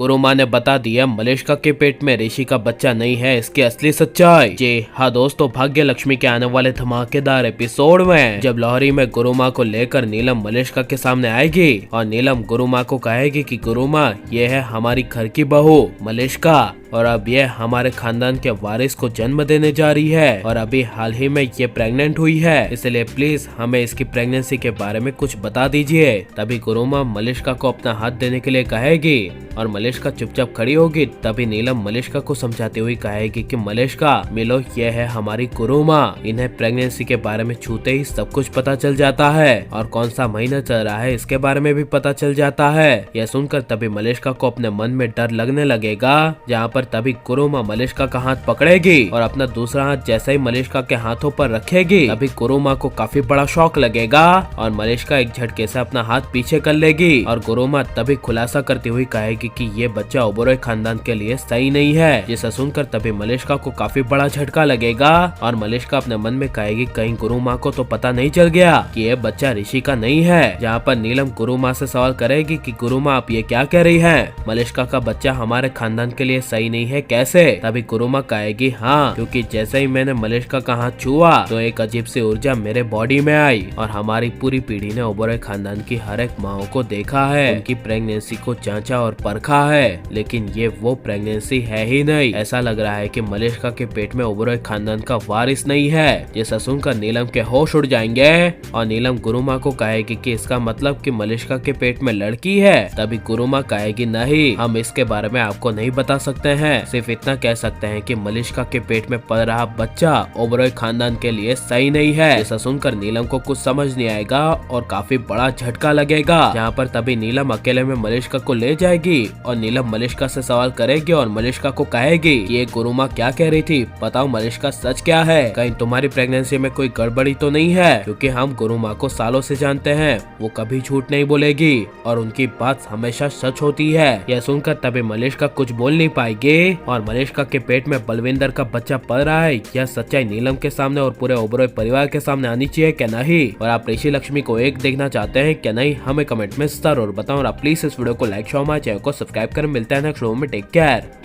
गुरुमा ने बता दिया मलिष्का के पेट में ऋषि का बच्चा नहीं है इसकी असली सच्चाई। जी हाँ दोस्तों, भाग्य लक्ष्मी के आने वाले धमाकेदार एपिसोड में जब लोहरी में गुरुमा को लेकर नीलम मलिष्का के सामने आएगी और नीलम गुरुमा को कहेगी कि गुरुमा ये है हमारी घर की बहू मलिष्का और अब ये हमारे खानदान के वारिस को जन्म देने जा रही है और अभी हाल ही में ये प्रेग्नेंट हुई है, इसलिए प्लीज हमें इसकी प्रेगनेंसी के बारे में कुछ बता दीजिए। तभी गुरुमा मलिष्का को अपना हाथ देने के लिए कहेगी और मलिष्का चुपचाप खड़ी होगी। तभी नीलम मलिष्का को समझाती हुई कहेगी कि मलिष्का मिलो, ये है हमारी गुरुमा, इन्हें प्रेगनेंसी के बारे में छूते ही सब कुछ पता चल जाता है और कौन सा महीना चल रहा है इसके बारे में भी पता चल जाता है। यह सुनकर तभी मलिष्का को अपने मन में डर लगने लगेगा, जहाँ पर तभी गुरुमा मलिष्का का हाथ पकड़ेगी और अपना दूसरा हाथ जैसे ही मलिष्का के हाथों पर रखेगी तभी गुरुमा को काफी बड़ा शॉक लगेगा और मलिष्का एक झटके से अपना हाथ पीछे कर लेगी और गुरुमा तभी खुलासा करती हुई कहेगी कि ये बच्चा ओबेरॉय खानदान के लिए सही नहीं है। जिसे सुनकर तभी मलिष्का को काफी बड़ा झटका लगेगा और मलिष्का अपने मन में कहेगी कहीं गुरुमा को तो पता नहीं चल गया कि ये बच्चा ऋषि का नहीं है। जहाँ पर नीलम गुरुमा से सवाल करेगी कि गुरुमा आप ये क्या कह रही हैं? मलिष्का का बच्चा हमारे खानदान के लिए सही नहीं है कैसे? तभी गुरुमा कहेगी हाँ, क्योंकि जैसे ही मैंने मलिष्का का हाथ छुआ तो एक अजीब सी ऊर्जा मेरे बॉडी में आई और हमारी पूरी पीढ़ी ने ओबेरॉय खानदान की हर एक माओ को देखा है, उनकी प्रेगनेंसी को जांचा और परखा है, लेकिन ये वो प्रेगनेंसी है ही नहीं। ऐसा लग रहा है कि मलिष्का के पेट में ओबेरॉय खानदान का वारिस नहीं है। जैसा सुनकर नीलम के होश उड़ जाएंगे और नीलम गुरुमा को कहेगी कि इसका मतलब कि मलिष्का के पेट में लड़की है। तभी गुरुमा कहेगी नहीं, हम इसके बारे में आपको नहीं बता सकते हैं, सिर्फ इतना कह सकते हैं कि मलिष्का के पेट में पल रहा बच्चा ओबेरॉय खानदान के लिए सही नहीं है। ऐसा सुनकर नीलम को कुछ समझ नहीं आएगा और काफी बड़ा झटका लगेगा। जहाँ पर तभी नीलम अकेले में मलिष्का को ले जाएगी और नीलम मलिष्का से सवाल करेगी और मलिष्का को कहेगी कि ये गुरुमा क्या कह रही थी, बताओ मलिष्का सच क्या है, कहीं तुम्हारी प्रेगनेंसी में कोई गड़बड़ी तो नहीं है? क्योंकि हम गुरुमा को सालों से जानते हैं, वो कभी झूठ नहीं बोलेगी और उनकी बात हमेशा सच होती है। यह सुनकर तभी मलिष्का कुछ बोल नहीं पाएगी और मलिष्का के पेट में बलविंदर का बच्चा पल रहा है। यह सच्चाई नीलम के सामने और पूरे ओबेरॉय परिवार के सामने आनी चाहिए क्या नहीं? और आप ऋषि लक्ष्मी को एक देखना चाहते हैं क्या नहीं? हमें कमेंट में जरूर बताओ और आप प्लीज इस वीडियो को लाइक, शेयर, हमारे चैनल को सब्सक्राइब कर। मिलते हैं नेक्स्ट वीडियो में। Take care.